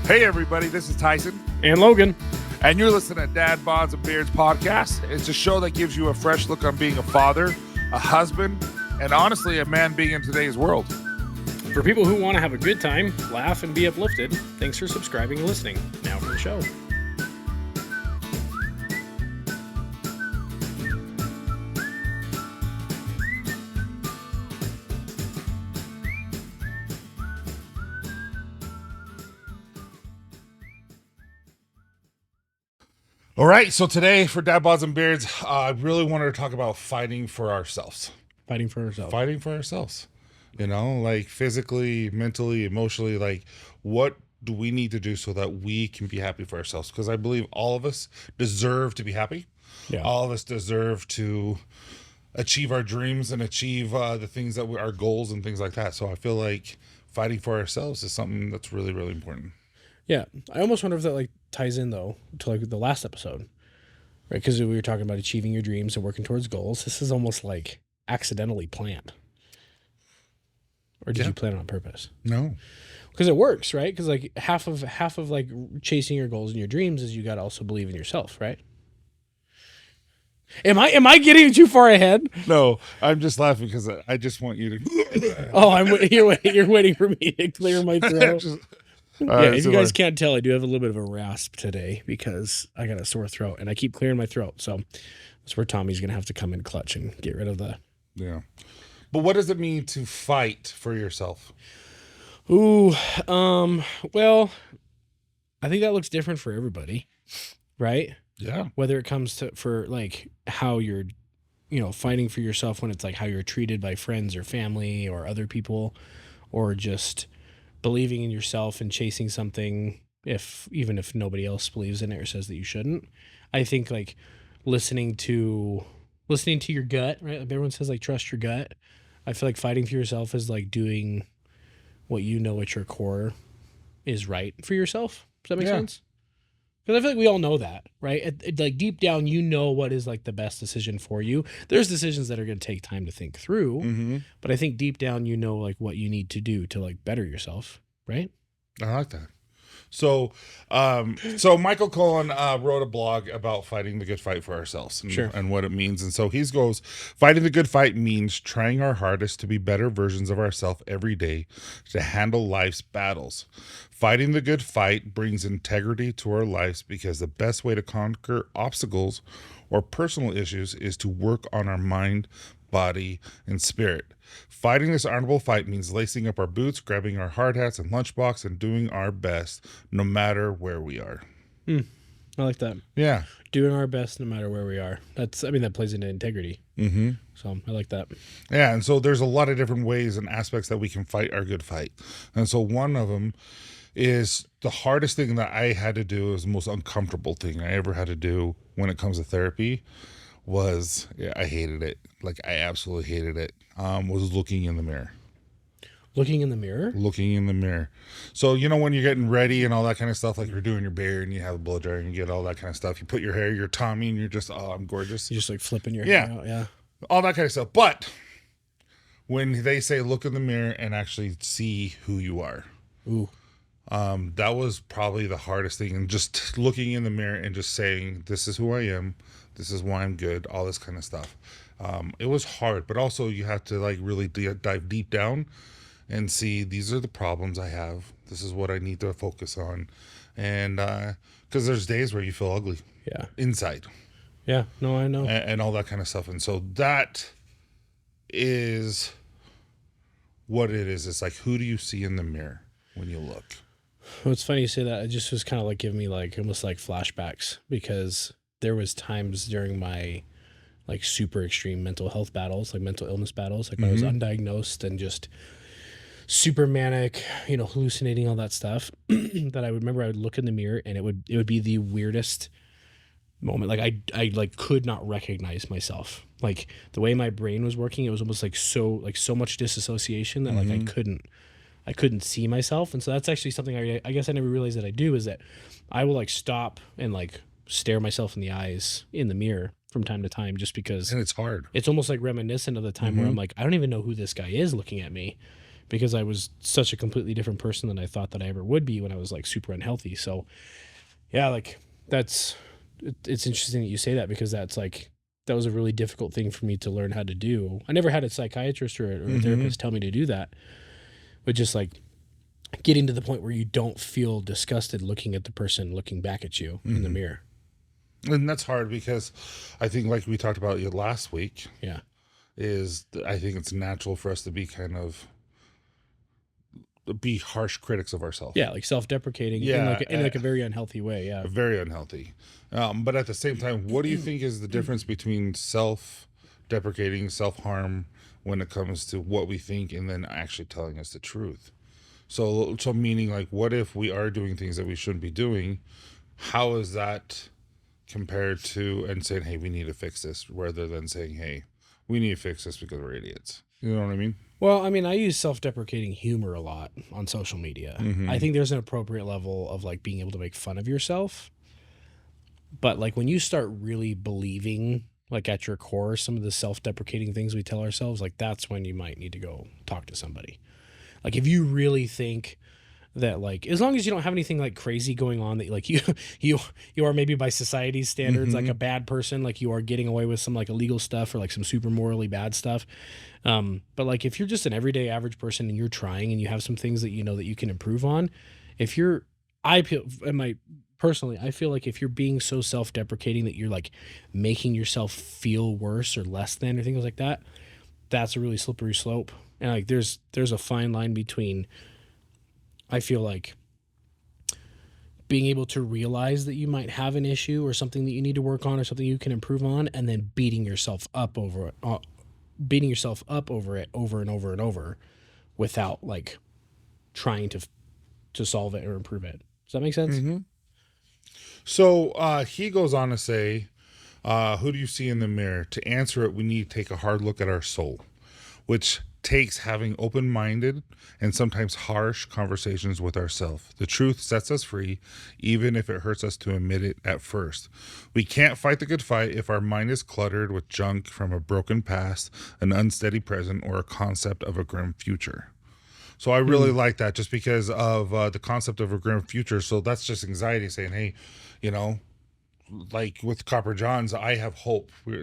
Hey everybody, this is Tyson And Logan. and you're listening to Dad, Bods, and Beards podcast. It's a show that gives you a fresh look on being a father, a husband, and honestly, a man being in today's world. For people who want to have a good time, laugh, and be uplifted, thanks for subscribing and listening. Now for the show. All right, so today for Dad, Bods, and Beards, I really wanted to talk about fighting for ourselves. Fighting for ourselves. Fighting for ourselves. You know, like physically, mentally, emotionally, like what do we need to do so that we can be happy for ourselves? Because I believe all of us deserve to be happy. Yeah. All of us deserve to achieve our dreams and achieve the things that our goals and things like that. So I feel like fighting for ourselves is something that's really, really important. Yeah. I almost wonder if that like ties in though to like the last episode, right? Because we were talking about achieving your dreams and working towards goals. This is almost like accidentally planned. Or did you plan it on purpose? No. Because it works, right? Because like half of like chasing your goals and your dreams is you got to also believe in yourself, right? Am I getting too far ahead? No, I'm just laughing because I just want you to. Oh, you're waiting for me to clear my throat. If you guys can't tell, I do have a little bit of a rasp today because I got a sore throat and I keep clearing my throat. So that's where Tommy's gonna have to come in clutch and get rid of the. Yeah, but what does it mean to fight for yourself? Ooh, well, I think that looks different for everybody, right? Yeah. Whether it comes to for like how you're, fighting for yourself when it's like how you're treated by friends or family or other people, or just believing in yourself and chasing something even if nobody else believes in it or says that you shouldn't. I think like listening to your gut, right? Like everyone says like trust your gut. I feel like fighting for yourself is like doing what you know at your core is right for yourself. Does that make sense? Because I feel like we all know that, right? Like deep down, you know what is like the best decision for you. There's decisions that are going to take time to think through, but I think deep down, you know, like what you need to do to like better yourself, right? I like that. So, Michael Cohen wrote a blog about fighting the good fight for ourselves and what it means. And so he goes, fighting the good fight means trying our hardest to be better versions of ourselves every day to handle life's battles. Fighting the good fight brings integrity to our lives because the best way to conquer obstacles or personal issues is to work on our mind, body, and spirit. Fighting this honorable fight means lacing up our boots, grabbing our hard hats and lunchbox, and doing our best no matter where we are. I like that. Yeah. Doing our best no matter where we are. That plays into integrity. Mm-hmm. So I like that. Yeah, and so there's a lot of different ways and aspects that we can fight our good fight. And so one of them is the hardest thing that I had to do, is the most uncomfortable thing I ever had to do when it comes to therapy was, I hated it. Like I absolutely hated it. Was looking in the mirror. Looking in the mirror? Looking in the mirror. So, when you're getting ready and all that kind of stuff, like you're doing your beard and you have a blow dryer and you get all that kind of stuff. You put your hair, your Tommy, and you're just, oh, I'm gorgeous. You're just like flipping your hair out. Yeah. All that kind of stuff. But when they say look in the mirror and actually see who you are. Ooh. That was probably the hardest thing. And just looking in the mirror and just saying, this is who I am. This is why I'm good. All this kind of stuff. It was hard, but also you have to like really dive deep down and see these are the problems I have. This is what I need to focus on. And because there's days where you feel ugly. Yeah. Inside. Yeah. No, I know. And all that kind of stuff. And so that is what it is. It's like, who do you see in the mirror when you look? Well, it's funny you say that. It just was kind of like giving me like almost like flashbacks, because there was times during my like super extreme mental health battles, like mental illness battles, like when I was undiagnosed and just super manic, hallucinating, all that stuff, that I would remember I would look in the mirror and it would be the weirdest moment. Like I like could not recognize myself. Like the way my brain was working, it was almost like so much disassociation that like I couldn't see myself. And so that's actually something I guess I never realized that I do, is that I will like stop and like stare myself in the eyes in the mirror from time to time, just because. And it's hard. It's almost like reminiscent of the time where I'm like, I don't even know who this guy is looking at me, because I was such a completely different person than I thought that I ever would be when I was like super unhealthy. So yeah, like it's interesting that you say that, because that's like, that was a really difficult thing for me to learn how to do. I never had a psychiatrist or a therapist tell me to do that, but just like getting to the point where you don't feel disgusted looking at the person looking back at you in the mirror. And that's hard because I think, like we talked about last week, Yeah. I think it's natural for us to be kind of harsh critics of ourselves. Yeah, like self-deprecating in like a very unhealthy way. Yeah. Very unhealthy. But at the same time, what do you think is the difference between self-deprecating, self-harm when it comes to what we think and then actually telling us the truth? So meaning, like, what if we are doing things that we shouldn't be doing? How is that compared to and saying, hey, we need to fix this, rather than saying, hey, we need to fix this because we're idiots? You know what I mean? Well, I mean, I use self-deprecating humor a lot on social media. I think there's an appropriate level of like being able to make fun of yourself. But like when you start really believing, like at your core, some of the self-deprecating things we tell ourselves, like that's when you might need to go talk to somebody. Like if you really think that, like, as long as you don't have anything like crazy going on, that like you are maybe by society's standards like a bad person, like you are getting away with some like illegal stuff or like some super morally bad stuff. But like if you're just an everyday average person and you're trying and you have some things that you know that you can improve on, I feel like if you're being so self-deprecating that you're like making yourself feel worse or less than or things like that, that's a really slippery slope. And like there's a fine line between, I feel like, being able to realize that you might have an issue or something that you need to work on or something you can improve on, and then beating yourself up over it over and over and over without like trying to solve it or improve it. Does that make sense? So he goes on to say, who do you see in the mirror? To answer it, we need to take a hard look at our soul, which takes having open-minded and sometimes harsh conversations with ourselves. The truth sets us free, even if it hurts us to admit it at first. We can't fight the good fight if our mind is cluttered with junk from a broken past, an unsteady present, or a concept of a grim future. So I really like that, just because of the concept of a grim future. So that's just anxiety saying, hey, you know, like with Copper Johns, I have hope. We're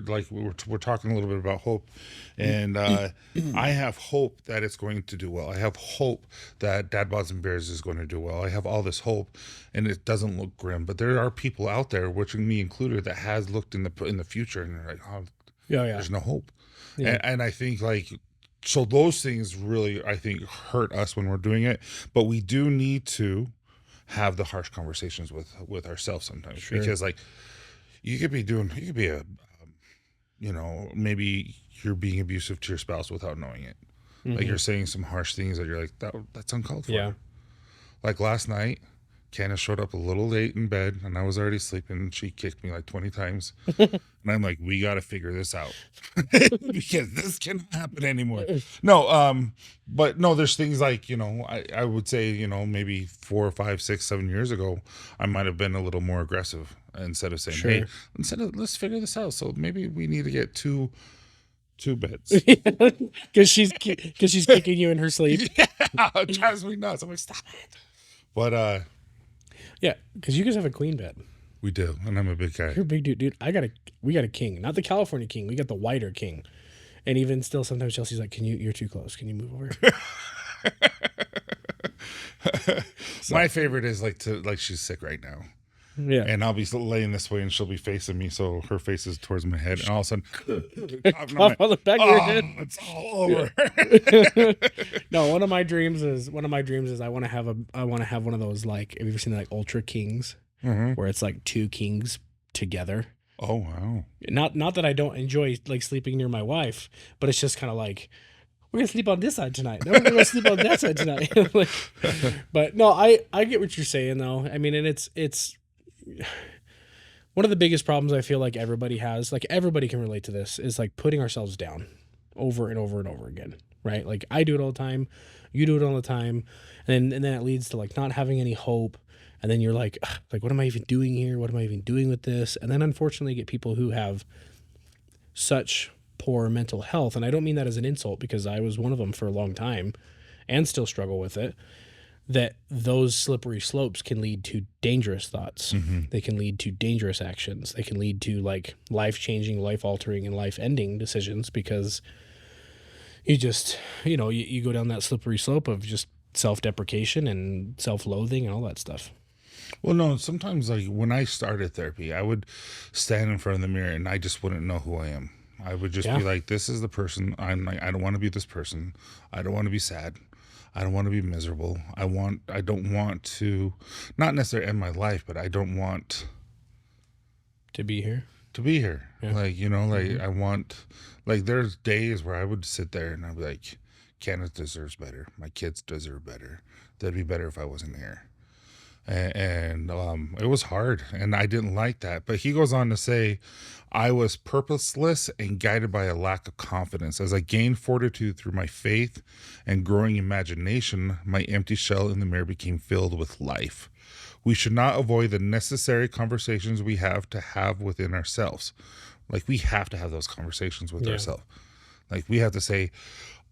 talking a little bit about hope, and I have hope that it's going to do well. I have hope that Dad Bods and Bears is going to do well. I have all this hope, and it doesn't look grim. But there are people out there, which me included, that has looked in the future, and they're like, oh, there's no hope. Yeah. And I think like, so those things really, I think, hurt us when we're doing it. But we do need to have the harsh conversations with ourselves sometimes. Sure. Because like you could be maybe you're being abusive to your spouse without knowing it. Like you're saying some harsh things that you're like, that's uncalled for. Yeah. Like last night, Candace showed up a little late in bed and I was already sleeping, and she kicked me like 20 times. And I'm like, we got to figure this out because this can't happen anymore. No, but no, there's things like, I would say, maybe 4 or 5, 6, 7 years ago, I might have been a little more aggressive instead of saying, hey, let's figure this out. So maybe we need to get two beds. Because she's kicking you in her sleep. Yeah, it drives me nuts. I'm like, stop it. But yeah, because you guys have a queen bed. We do, and I'm a big guy. You're a big dude. We got a king, not the California king. We got the wider king, and even still, sometimes Chelsea's like, you're too close. Can you move over? My favorite is like she's sick right now. Yeah. And I'll be laying this way and she'll be facing me, so her face is towards my head, and all of a sudden cough on the back of your head. It's all over. No, one of my dreams is I want to have one of those, like, have you ever seen like Ultra Kings, where it's like 2 kings together? Oh wow. Not that I don't enjoy like sleeping near my wife, but it's just kind of like, we're gonna sleep on this side tonight. No, we're gonna sleep on that side tonight. But no, I get what you're saying though. I mean, and it's one of the biggest problems I feel like everybody has, like everybody can relate to this, is like putting ourselves down over and over and over again, right? Like I do it all the time, you do it all the time, and then it leads to like not having any hope, and then you're like, what am I even doing here? What am I even doing with this? And then unfortunately you get people who have such poor mental health, and I don't mean that as an insult, because I was one of them for a long time, and still struggle with it, that those slippery slopes can lead to dangerous thoughts. They can lead to dangerous actions. They can lead to like life-changing, life-altering, and life-ending decisions because you just, you go down that slippery slope of just self-deprecation and self-loathing and all that stuff. Well, no, sometimes like when I started therapy, I would stand in front of the mirror and I just wouldn't know who I am. I would just be like, this is the person I'm like, I don't want to be this person. I don't want to be sad. I don't want to be miserable. I don't want to not necessarily end my life, but I don't want to be here. Yeah. Like, like I want, like there's days where I would sit there and I'd be like, Candace deserves better. My kids deserve better. That'd be better if I wasn't here. And it was hard and I didn't like that. But he goes on to say, I was purposeless and guided by a lack of confidence. As I gained fortitude through my faith and growing imagination, my empty shell in the mirror became filled with life. We should not avoid the necessary conversations we have to have within ourselves. Like we have to have those conversations with ourselves. Like we have to say,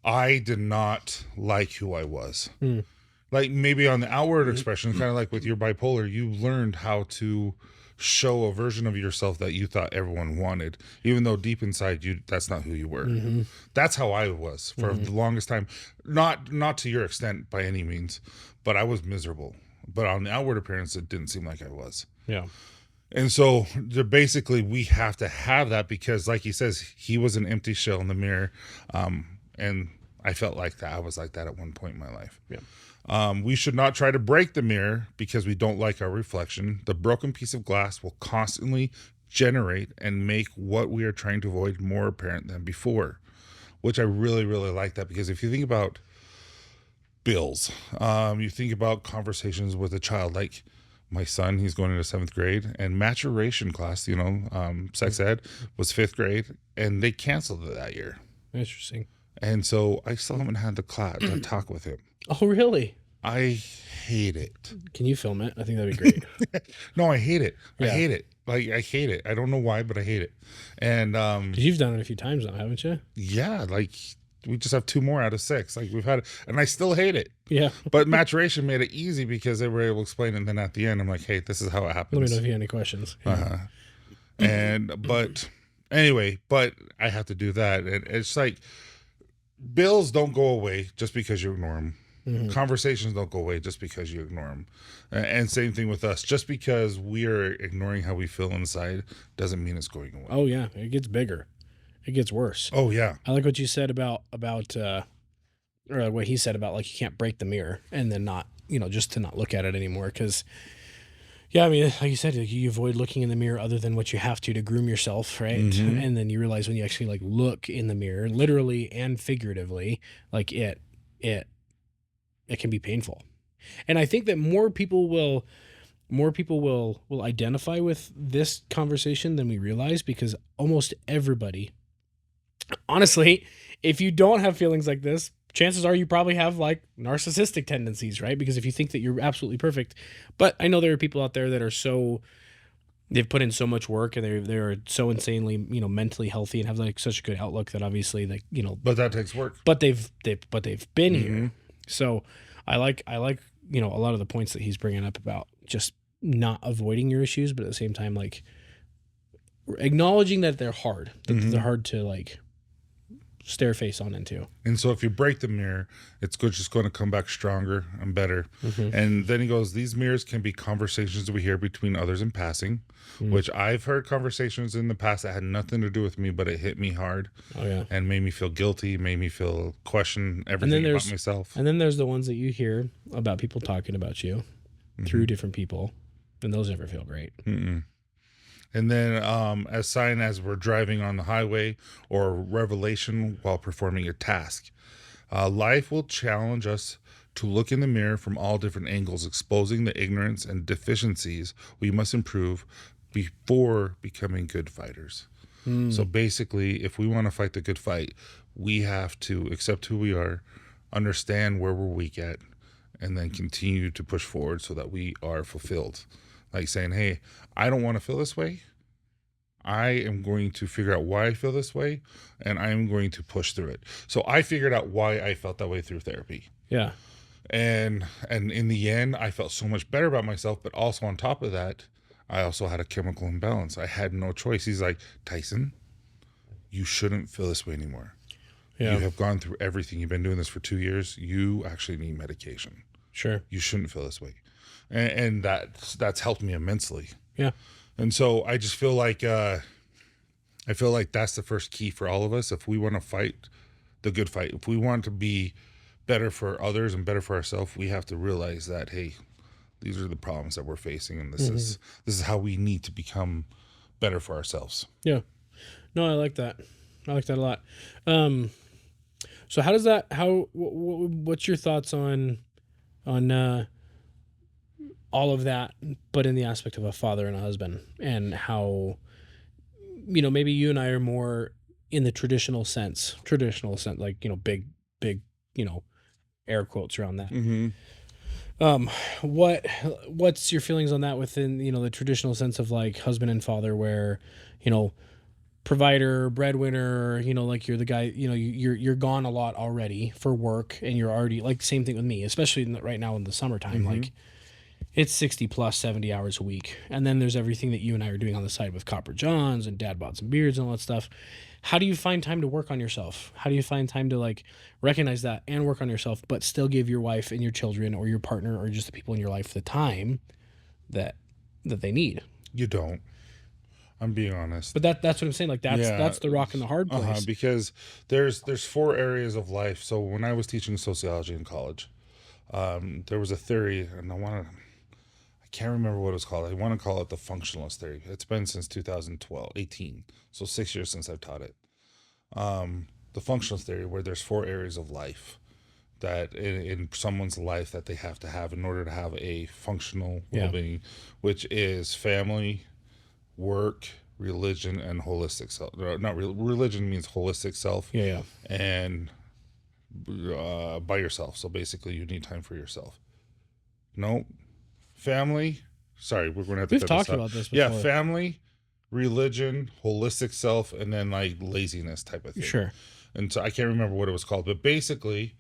I did not like who I was. Like maybe on the outward expression, kind of like with your bipolar, you learned how to show a version of yourself that you thought everyone wanted, even though deep inside you, that's not who you were. That's how I was for the longest time. Not to your extent by any means, but I was miserable. But on the outward appearance, it didn't seem like I was. Yeah. And so basically we have to have that because like he says, he was an empty shell in the mirror. And I felt like that. I was like that at one point in my life. Yeah. We should not try to break the mirror because we don't like our reflection. The broken piece of glass will constantly generate and make what we are trying to avoid more apparent than before, which I really, really like that because if you think about bills, you think about conversations with a child, like my son, he's going into 7th grade and maturation class, sex ed was 5th grade and they canceled it that year. Interesting. And so I still haven't had the talk with him. Oh, really? I hate it. Can you film it? I think that'd be great. No, I hate it. Yeah. I hate it. Like, I hate it. I don't know why, but I hate it. And, because you've done it a few times now, haven't you? Yeah. Like, we just have 2 more out of 6. Like, we've had it, and I still hate it. Yeah. But maturation made it easy because they were able to explain it. And then at the end, I'm like, hey, this is how it happens. Let me know if you have any questions. Yeah. But anyway, but I have to do that. And it's like, bills don't go away just because you ignore them. Conversations don't go away just because you ignore them. And same thing with us. Just because we are ignoring how we feel inside doesn't mean it's going away. Oh, yeah. It gets bigger. It gets worse. Oh, yeah. I like what you said about or what he said about like you can't break the mirror and then not, just to not look at it anymore. Because, yeah, I mean, like you said, you avoid looking in the mirror other than what you have to groom yourself, right? And then you realize when you actually like look in the mirror, literally and figuratively, like it can be painful. And I think that more people will identify with this conversation than we realize because almost everybody, honestly, if you don't have feelings like this, chances are you probably have like narcissistic tendencies, right? Because if you think that you're absolutely perfect, but I know there are people out there that are they've put in so much work and they're so insanely, mentally healthy and have like such a good outlook that obviously like, but that takes work, but they've been here. So I like, a lot of the points that he's bringing up about just not avoiding your issues, but at the same time, like acknowledging that they're hard, that they're hard to like stare face on into. And so if you break the mirror, it's just going to come back stronger and better. And then he goes, these mirrors can be conversations we hear between others in passing, which I've heard conversations in the past that had nothing to do with me, but it hit me hard. Oh, yeah. And made me feel guilty, made me feel question everything about myself. And then there's the ones that you hear about people talking about you through different people, and those never feel great. And then as sign as we're driving on the highway or revelation while performing a task. Life will challenge us to look in the mirror from all different angles, exposing the ignorance and deficiencies we must improve before becoming good fighters. So basically, if we want to fight the good fight, we have to accept who we are, understand where we're weak at, and then continue to push forward so that we are fulfilled. Like saying, hey, I don't want to feel this way. I am going to figure out why I feel this way, and I am going to push through it. So I figured out why I felt that way through therapy. Yeah. And in the end, I felt so much better about myself. But also on top of that, I also had a chemical imbalance. I had no choice. He's like, Tyson, you shouldn't feel this way anymore. Yeah. You have gone through everything. You've been doing this for 2 years. You actually need medication. Sure. You shouldn't feel this way. And that's helped me immensely. Yeah. And so I just feel like that's the first key for all of us. If we want to fight the good fight, if we want to be better for others and better for ourselves, we have to realize that, hey, these are the problems that we're facing, and this is how we need to become better for ourselves. Yeah. No, I like that. I like that a lot. So how does that, what's your thoughts on all of that, but in the aspect of a father and a husband, and how, maybe you and I are more in the traditional sense, like, big, air quotes around that. What's your feelings on that within, the traditional sense of like husband and father, where, provider, breadwinner, like you're the guy, you're gone a lot already for work, and you're already, like, same thing with me, especially right now in the summertime, like it's 60 plus 70 hours a week. And then there's everything that you and I are doing on the side with Copper Johns and Dad Bods and Beards and all that stuff. How do you find time to work on yourself? How do you find time to like recognize that and work on yourself, but still give your wife and your children or your partner or just the people in your life the time that they need? You don't. I'm being honest. But that's what I'm saying. Like that's the rock and the hard place. Because there's 4 areas of life. So when I was teaching sociology in college, there was a theory, and I can't remember what it was called. I want to call it the functionalist theory. It's been since 2018, so 6 years since I've taught it. The functionalist theory, where there's 4 areas of life that in someone's life that they have to have in order to have a functional well-being, which is family, work, religion, and holistic self. Religion means holistic self. And by yourself. So basically, you need time for yourself. No, family. Sorry, we're going to have to. We've talked about this before. Yeah, family, religion, holistic self, and then like laziness type of thing. Sure. And so I can't remember what it was called, but basically,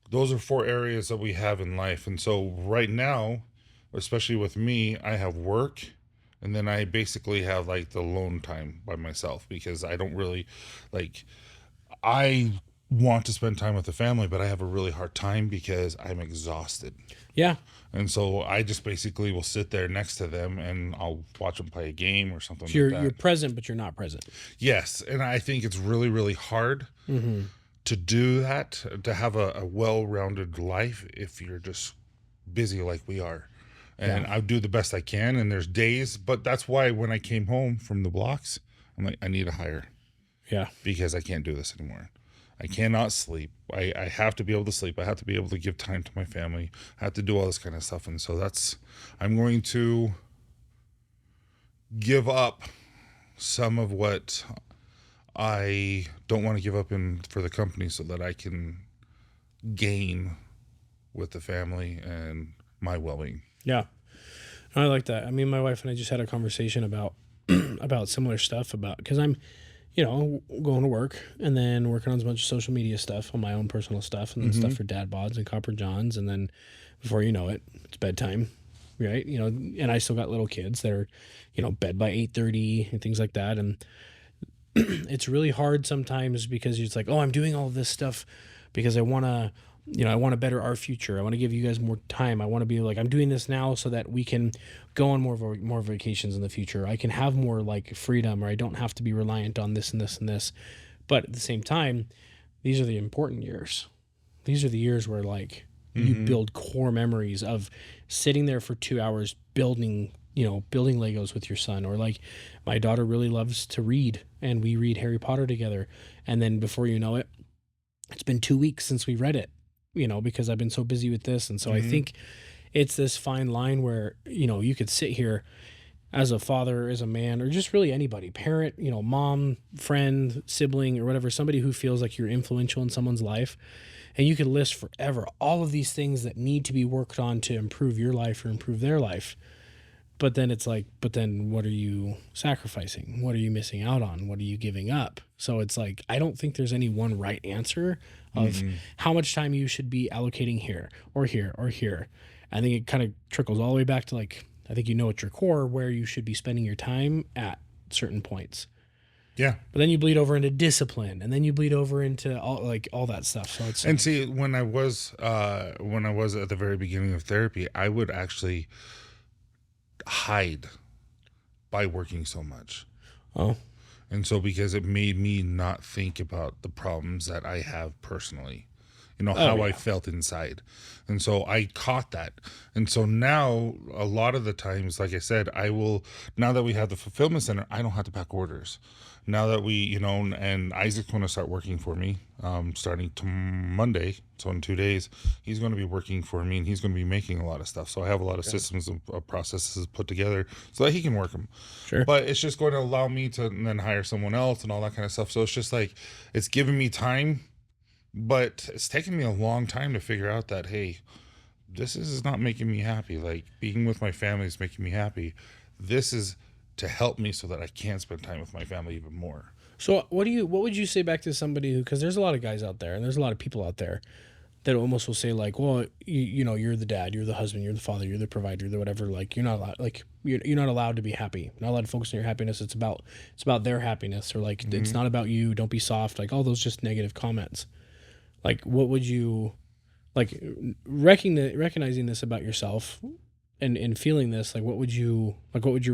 those are 4 areas that we have in life. And so right now, especially with me, I have work. And then I basically have like the alone time by myself, because I don't really I want to spend time with the family, but I have a really hard time because I'm exhausted. Yeah. And so I just basically will sit there next to them and I'll watch them play a game or something so you're present, but you're not present. Yes. And I think it's really, really hard to do that, to have a well-rounded life if you're just busy like we are. And I do the best I can, and there's days, but that's why when I came home from the blocks, I'm like, I need a hire. Yeah. Because I can't do this anymore. I cannot sleep. I have to be able to sleep. I have to be able to give time to my family. I have to do all this kind of stuff. And so I'm going to give up some of what I don't want to give up for the company so that I can gain with the family and my well-being. Yeah. I like that. I mean, my wife and I just had a conversation about similar stuff because I'm, going to work and then working on a bunch of social media stuff on my own personal stuff, and then stuff for Dad Bods and Copper Johns. And then before you know it, it's bedtime, right? And I still got little kids that are, bed by 8:30 and things like that. And it's really hard sometimes because it's like, oh, I'm doing all of this stuff because I want to, I want to better our future. I want to give you guys more time. I want to be like, I'm doing this now so that we can go on more vacations in the future. I can have more like freedom, or I don't have to be reliant on this and this and this. But at the same time, these are the important years. These are the years where like you build core memories of sitting there for 2 hours building Legos with your son. Or like my daughter really loves to read, and we read Harry Potter together. And then before you know it, it's been 2 weeks since we read it, because I've been so busy with this. And so I think it's this fine line where, you could sit here as a father, as a man, or just really anybody, parent, mom, friend, sibling, or whatever, somebody who feels like you're influential in someone's life. And you could list forever all of these things that need to be worked on to improve your life or improve their life. But then it's like, but then what are you sacrificing? What are you missing out on? What are you giving up? So it's like, I don't think there's any one right answer of how much time you should be allocating here or here or here. I think it kind of trickles all the way back to like, I think at your core where you should be spending your time at certain points. Yeah. But then you bleed over into discipline, and then you bleed over into all that stuff. So it's and see, when I was at the very beginning of therapy, I would actually hide by working so much. Oh. And so because it made me not think about the problems that I have personally, how I felt inside. And so I caught that. And so now a lot of the times, like I said, now that we have the fulfillment center, I don't have to pack orders. Now that we, and Isaac's going to start working for me starting Monday. So in 2 days, he's going to be working for me and he's going to be making a lot of stuff. So I have a lot of systems of processes put together so that he can work them. Sure. But it's just going to allow me to then hire someone else and all that kind of stuff. So it's just like, it's giving me time, but it's taken me a long time to figure out that, hey, this is not making me happy. Like being with my family is making me happy. This is to help me so that I can spend time with my family even more. So what would you say back to somebody who, because there's a lot of guys out there and there's a lot of people out there that almost will say like, well, you're the dad, you're the husband, you're the father, you're the provider, you're the whatever. Like you're not allowed, like you're not allowed to be happy. You're not allowed to focus on your happiness. It's about their happiness, or like it's not about you. Don't be soft. Like all those just negative comments. Like what would you, like recognizing this about yourself and feeling this, like what would your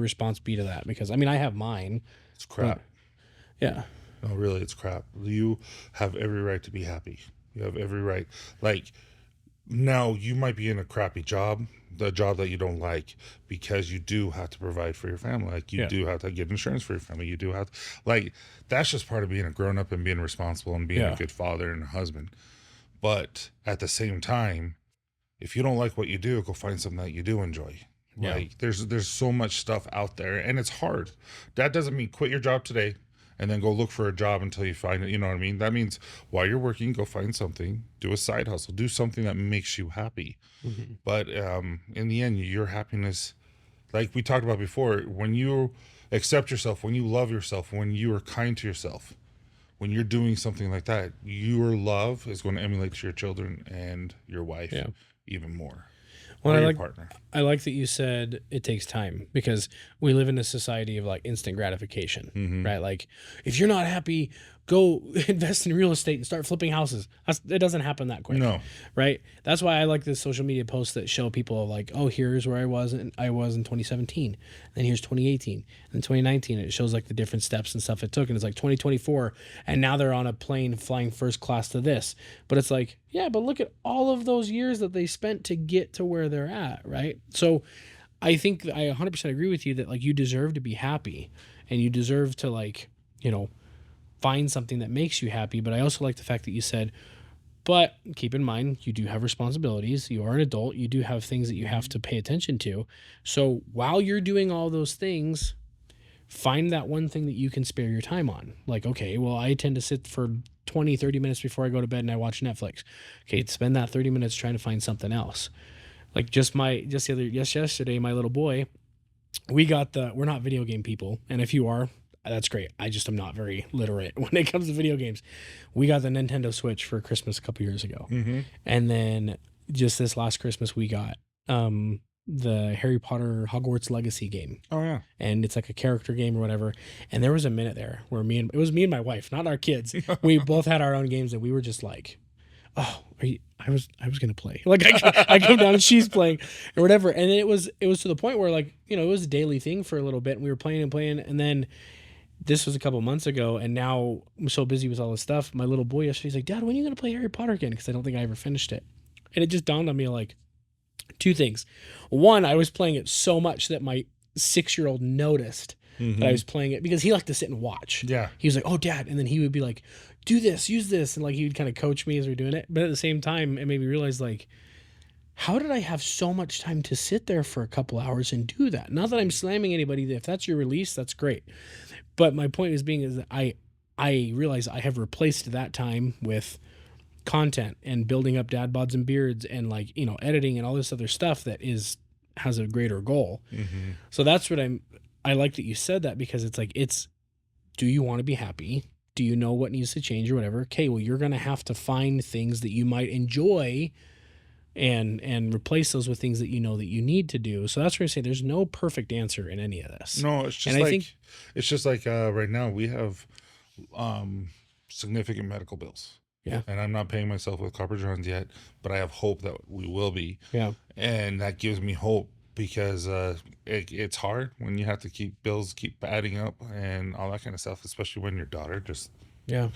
response be to that? Because I mean, I have mine. It's crap. Yeah. No, really, it's crap. You have every right to be happy. You have every right. Like now you might be in a crappy job, the job that you don't like, because you do have to provide for your family. Like you do have to get insurance for your family. You do have to, like, that's just part of being a grown up and being responsible and being a good father and a husband. But at the same time, if you don't like what you do, go find something that you do enjoy. Yeah. Like there's so much stuff out there and it's hard. That doesn't mean quit your job today and then go look for a job until you find it. You know what I mean? That means while you're working, go find something, do a side hustle, do something that makes you happy. Mm-hmm. But in the end, your happiness, like we talked about before, when you accept yourself, when you love yourself, when you are kind to yourself, when you're doing something like that, your love is going to emulate to your children and your wife even more. Well, I like that you said it takes time, because we live in a society of like instant gratification, right? Like if you're not happy, go invest in real estate and start flipping houses. It doesn't happen that quick. No. Right? That's why I like the social media posts that show people like, oh, here's where I was in 2017. Then here's 2018 and 2019. It shows like the different steps and stuff it took. And it's like 2024. And now they're on a plane flying first class to this. But it's like, yeah, but look at all of those years that they spent to get to where they're at. Right? So I think I 100% agree with you that like you deserve to be happy and you deserve to like, find something that makes you happy. But I also like the fact that you said, but keep in mind, you do have responsibilities. You are an adult. You do have things that you have to pay attention to. So while you're doing all those things, find that one thing that you can spare your time on. Like, okay, well, I tend to sit for 20, 30 minutes before I go to bed and I watch Netflix. Okay, spend that 30 minutes trying to find something else. Like yesterday, my little boy, we're not video game people. And if you are, that's great. I just am not very literate when it comes to video games. We got the Nintendo Switch for Christmas a couple years ago. Mm-hmm. And then just this last Christmas, we got the Harry Potter Hogwarts Legacy game. Oh, yeah. And it's like a character game or whatever. And there was a minute there where it was me and my wife, not our kids. We both had our own games and we were just like, oh, I was going to play. Like I come down and she's playing or whatever. And then it was to the point where like, it was a daily thing for a little bit and we were playing. And then this was a couple months ago, and now I'm so busy with all this stuff. My little boy yesterday, he's like, Dad, when are you going to play Harry Potter again? Because I don't think I ever finished it. And it just dawned on me like two things. One, I was playing it so much that my 6-year-old noticed that I was playing it because he liked to sit and watch. Yeah. He was like, oh, Dad. And then he would be like, do this, use this. And like he would kind of coach me as we're doing it. But at the same time, it made me realize like, how did I have so much time to sit there for a couple hours and do that? Not that I'm slamming anybody. If that's your release, that's great. But my point is that I realize I have replaced that time with content and building up dad bods and beards and like, editing and all this other stuff that has a greater goal. Mm-hmm. So that's what I like that you said that, because it's like, do you want to be happy? Do you know what needs to change or whatever? Okay, well, you're going to have to find things that you might enjoy and replace those with things that you know that you need to do. So that's where I say there's no perfect answer in any of this. No, it's just like right now we have significant medical bills. Yeah. And I'm not paying myself with Copper Johns yet, but I have hope that we will be. Yeah. And that gives me hope, because it's hard when you have to keep adding up and all that kind of stuff, especially when your daughter just, Yeah.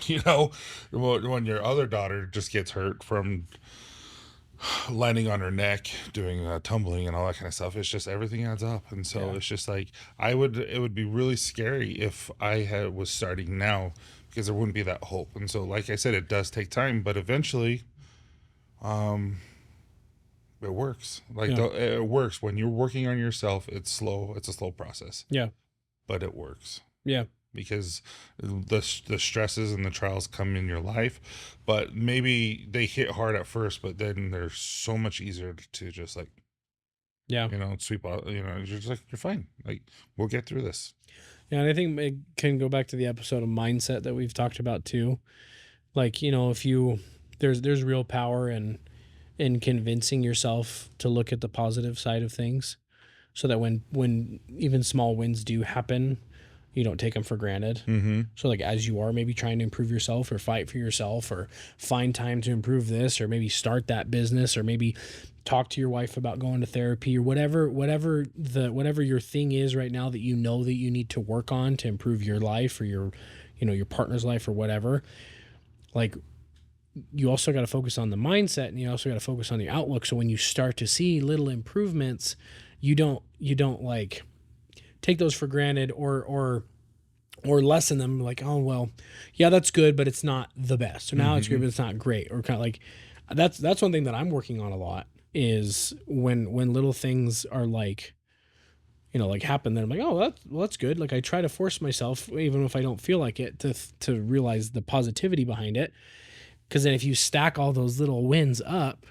when your other daughter just gets hurt from landing on her neck, doing tumbling and all that kind of stuff. It's just, everything adds up. And so it's just like, it would be really scary if I was starting now, because there wouldn't be that hope. And so, like I said, it does take time, but eventually, it works. It works when you're working on yourself. It's slow. It's a slow process. Yeah. But it works. Yeah. Because the stresses and the trials come in your life, but maybe they hit hard at first, but then they're so much easier to just like, sweep out, you're just like, you're fine. Like, we'll get through this. Yeah. And I think it can go back to the episode of mindset that we've talked about too. Like, there's real power in convincing yourself to look at the positive side of things, so that when even small wins do happen, you don't take them for granted. Mm-hmm. So like, as you are maybe trying to improve yourself or fight for yourself or find time to improve this, or maybe start that business, or maybe talk to your wife about going to therapy, or whatever your thing is right now that you know that you need to work on to improve your life or your partner's life or whatever. Like, you also got to focus on the mindset, and you also got to focus on the outlook. So when you start to see little improvements, you don't like take those for granted or lessen them, like, oh, well, yeah, that's good, but it's not the best. So now it's good, but it's not great. Or kind of like, that's one thing that I'm working on a lot, is when little things are like, like happen, then I'm like, oh, that's good. Like, I try to force myself, even if I don't feel like it, to realize the positivity behind it. Because then if you stack all those little wins up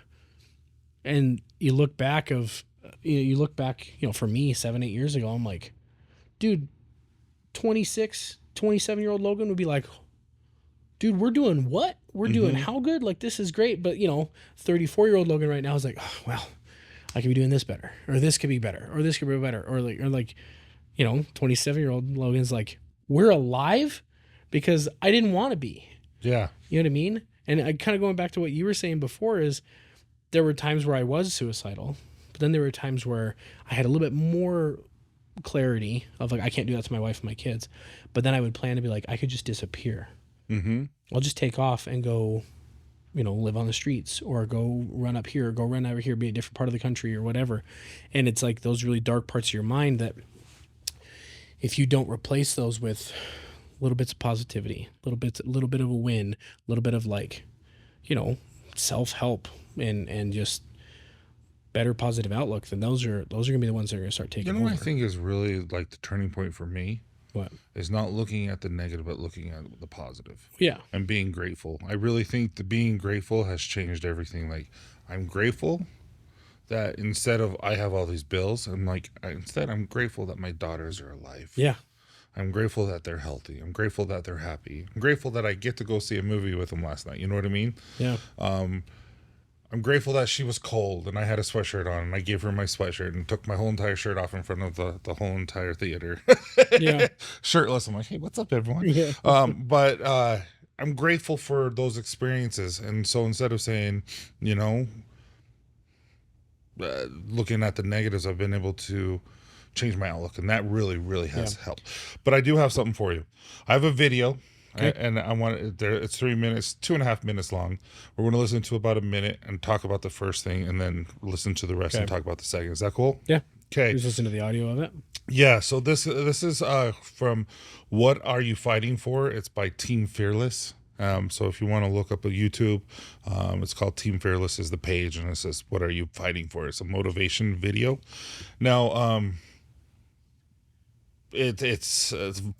and you look back, for me, 7-8 years ago, I'm like, dude, 26, 27-year-old Logan would be like, dude, we're doing what? We're doing how good? Like, this is great. But, 34-year-old Logan right now is like, oh, well, I could be doing this better, or this could be better, or this could be better. Or 27-year-old Logan's like, we're alive because I didn't want to be. Yeah. You know what I mean? And I kind of going back to what you were saying before, is there were times where I was suicidal, but then there were times where I had a little bit more clarity of like, I can't do that to my wife and my kids. But then I would plan to be like, I could just disappear. Mm-hmm. I'll just take off and go, live on the streets, or go run up here, or go run over here, be a different part of the country or whatever. And it's like those really dark parts of your mind that if you don't replace those with little bits of positivity, little bit of a win, a little bit of like, self-help and just better positive outlook, then those are gonna be the ones that are gonna start taking over. What I think is really like the turning point for me? What? Is not looking at the negative, but looking at the positive. Yeah. And being grateful. I really think the being grateful has changed everything. Like, I'm grateful that instead of I have all these bills, I'm grateful that my daughters are alive. Yeah. I'm grateful that they're healthy. I'm grateful that they're happy. I'm grateful that I get to go see a movie with them last night. You know what I mean? Yeah. I'm grateful that she was cold and I had a sweatshirt on, and I gave her my sweatshirt and took my whole entire shirt off in front of the whole entire theater. Yeah. Shirtless. I'm like, hey, what's up, everyone? Yeah. But I'm grateful for those experiences. And so instead of saying, looking at the negatives, I've been able to change my outlook, and that really, really has helped. But I do have something for you. I have a video. Okay. And I want it there. It's 3 minutes, 2.5 minutes long. We're going to listen to about a minute and talk about the first thing, and then listen to the rest and talk about the second. Is that cool? Yeah. Okay. Just listen to the audio of it. Yeah. So this is from What Are You Fighting For? It's by Team Fearless. So if you want to look up a YouTube, it's called Team Fearless is the page, and it says, "What are you fighting for?" It's a motivation video. Now, it's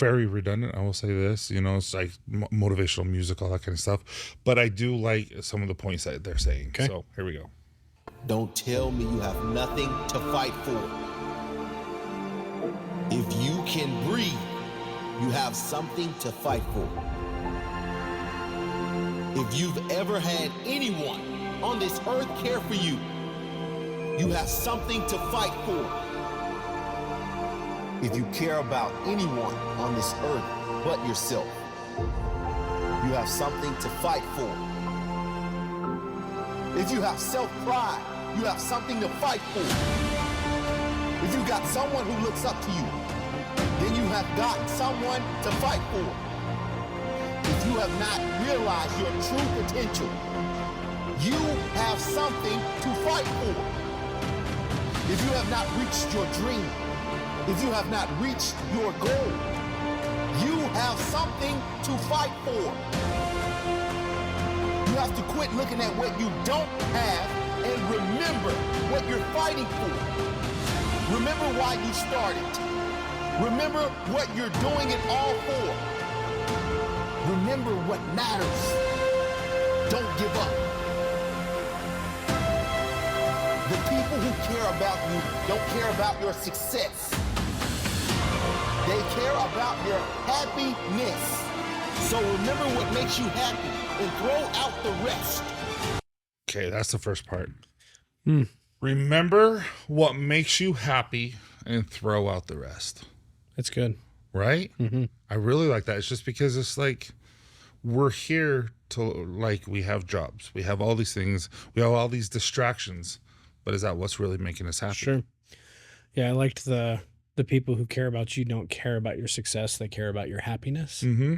very redundant. I will say this, it's like motivational music, all that kind of stuff. But I do like some of the points that they're saying. Okay. So here we go. Don't tell me you have nothing to fight for. If you can breathe, you have something to fight for. If you've ever had anyone on this earth care for you, you have something to fight for. If you care about anyone on this earth but yourself, you have something to fight for. If you have self-pride, you have something to fight for. If you got someone who looks up to you, then you have got someone to fight for. If you have not realized your true potential, you have something to fight for. If you have not reached your dream, if you have not reached your goal, you have something to fight for. You have to quit looking at what you don't have and remember what you're fighting for. Remember why you started. Remember what you're doing it all for. Remember what matters. Don't give up. The people who care about you don't care about your success. They care about your happiness. So remember what makes you happy and throw out the rest. Okay, that's the first part. Remember what makes you happy and throw out the rest. That's good. Right? Mm-hmm. I really like that. It's just because it's like we're here to, like, we have jobs. We have all these things. We have all these distractions. But is that what's really making us happy? Sure. Yeah, I liked the people who care about you don't care about your success. They care about your happiness. Mm-hmm.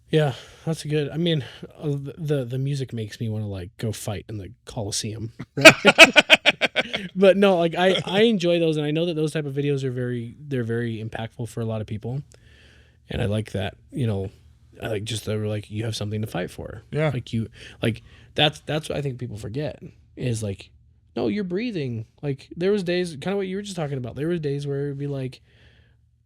Yeah, that's good. I mean, the music makes me want to like go fight in the Coliseum. Right? But no, like I enjoy those, and I know that those type of videos are very impactful for a lot of people, and I like that. You know, I like just they're like you have something to fight for. Yeah, like that's what I think people forget is like, no, you're breathing. Like there was days, kind of what you were just talking about. There was days where it'd be like,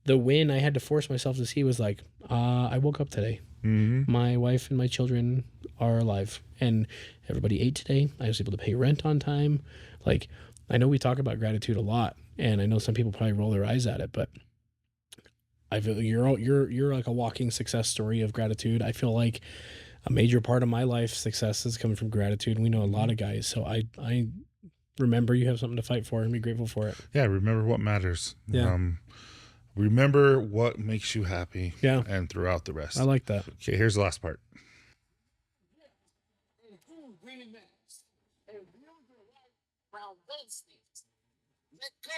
the win I had to force myself to see was like, I woke up today. Mm-hmm. My wife and my children are alive, and everybody ate today. I was able to pay rent on time. Like, I know we talk about gratitude a lot, and I know some people probably roll their eyes at it, but I feel you're like a walking success story of gratitude. I feel like a major part of my life success is coming from gratitude. We know a lot of guys, so I remember you have something to fight for and be grateful for it. Yeah, remember what matters. Yeah. Remember what makes you happy. Yeah. And throughout the rest. I like that. Okay, here's the last part. Let go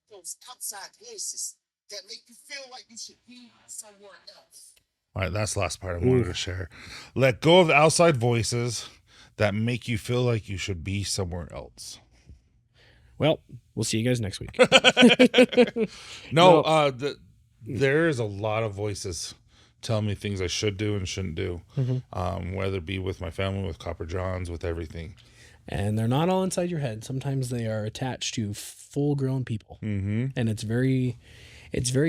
those outside voices that make you feel like you should be somewhere else. All right, that's the last part I wanted to share. Let go of the outside voices that make you feel like you should be somewhere else. Well, we'll see you guys next week. There is a lot of voices telling me things I should do and shouldn't do, whether it be with my family, with Copper Johns, with everything. And they're not all inside your head. Sometimes they are attached to full-grown people. Mm-hmm. And it's very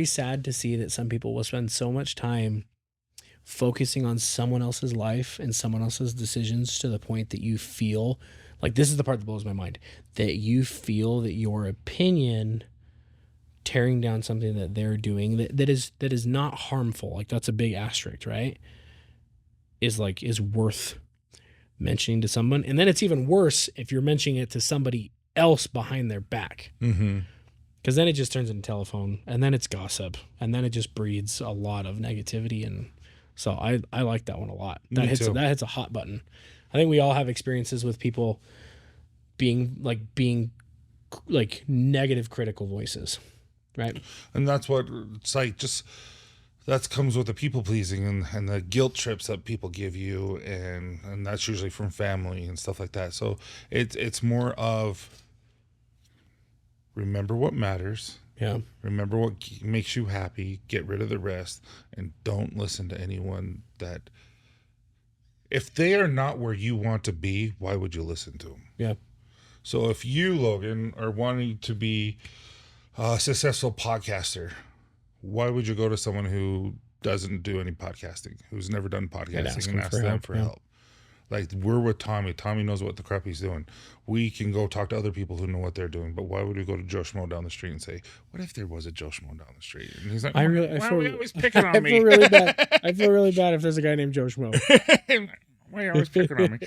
sad to see that some people will spend so much time focusing on someone else's life and someone else's decisions to the point that you feel like, this is the part that blows my mind, that you feel that your opinion tearing down something that they're doing that is not harmful, like that's a big asterisk, right? Is worth mentioning to someone. And then it's even worse if you're mentioning it to somebody else behind their back. Mm-hmm. Because then it just turns into telephone, and then it's gossip, and then it just breeds a lot of negativity. And so I like that one a lot. That hits a hot button. I think we all have experiences with people being negative critical voices, right? And that's what it's like. Just that comes with the people pleasing and the guilt trips that people give you, and that's usually from family and stuff like that. So it's more of remember what matters. Yeah. Remember what makes you happy. Get rid of the rest, and don't listen to anyone that. If they are not where you want to be, why would you listen to them? Yeah. So if you, Logan, are wanting to be a successful podcaster, why would you go to someone who doesn't do any podcasting, who's never done podcasting, and ask them for help? Like, we're with Tommy. Tommy knows what the crap he's doing. We can go talk to other people who know what they're doing. But why would we go to Joe Schmo down the street and say, what if there was a Joe Schmo down the street? And he's like, why are you always picking on me? feel really bad. I feel really bad if there's a guy named Joe Schmo. Why are you always picking on me?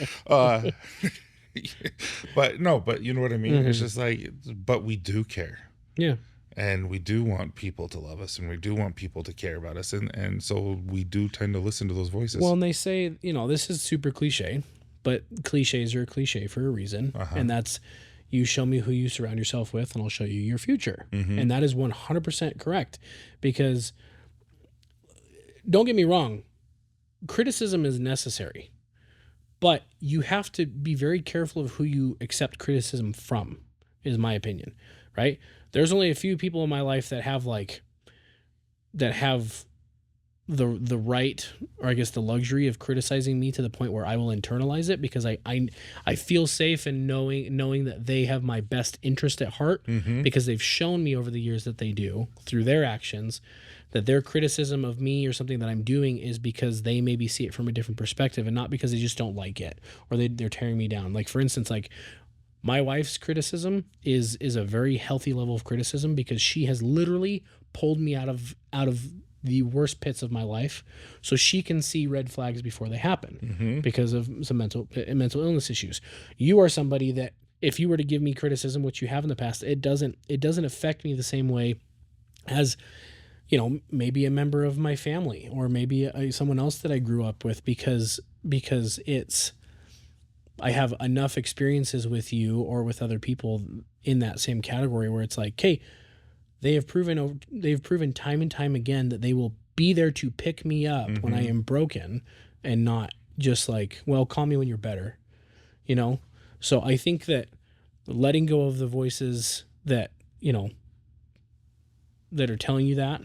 But you know what I mean? It's just like, but we do care. Yeah. And we do want people to love us, and we do want people to care about us. And so we do tend to listen to those voices. Well, and they say, this is super cliche, but cliches are a cliche for a reason. And that's, you show me who you surround yourself with, and I'll show you your future. And that is 100% correct, because don't get me wrong, criticism is necessary, but you have to be very careful of who you accept criticism from, is my opinion, right? There's only a few people in my life that have the right, or I guess the luxury of criticizing me to the point where I will internalize it, because I feel safe in knowing that they have my best interest at heart, because they've shown me over the years that they do through their actions, that their criticism of me or something that I'm doing is because they maybe see it from a different perspective, and not because they just don't like it or they're tearing me down. Like, for instance, like, my wife's criticism is a very healthy level of criticism, because she has literally pulled me out of the worst pits of my life, so she can see red flags before they happen because of some mental illness issues. You are somebody that, if you were to give me criticism, which you have in the past, it doesn't affect me the same way as, maybe a member of my family, or maybe someone else that I grew up with, because I have enough experiences with you or with other people in that same category where it's like, hey, they've proven time and time again that they will be there to pick me up when I am broken, and not just like, well, call me when you're better, So I think that letting go of the voices that, that are telling you that,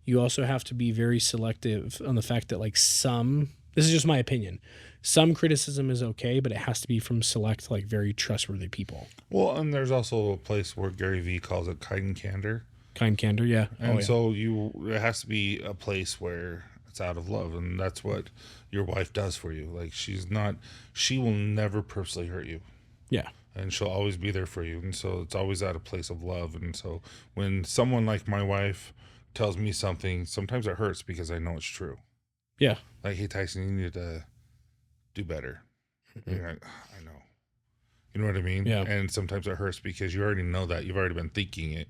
you also have to be very selective on the fact that, like, this is just my opinion, some criticism is okay, but it has to be from select, like, very trustworthy people. Well, and there's also a place where Gary Vee calls it kind candor. Kind candor, yeah. And so it has to be a place where it's out of love, and that's what your wife does for you. Like, she will never purposely hurt you. Yeah. And she'll always be there for you. And so it's always at a place of love. And so when someone like my wife tells me something, sometimes it hurts because I know it's true. Yeah. Like, hey, Tyson, you need to do better. Like, I know. You know what I mean? Yeah. And sometimes it hurts because you already know that. You've already been thinking it.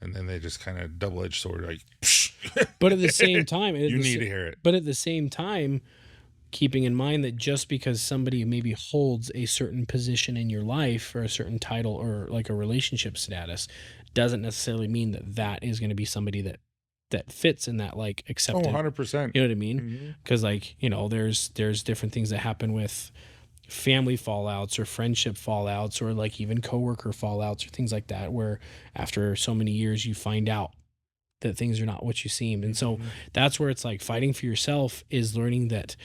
And then they just kind of double-edged sword, like, but at the same time, you need to hear it. But at the same time, keeping in mind that just because somebody maybe holds a certain position in your life, or a certain title, or like a relationship status, doesn't necessarily mean that is going to be somebody that fits in that, like, accepted. 100%. You know what I mean? Because like, there's different things that happen with family fallouts or friendship fallouts, or like even coworker fallouts or things like that, where after so many years you find out that things are not what you seemed. And so that's where it's like, fighting for yourself is learning that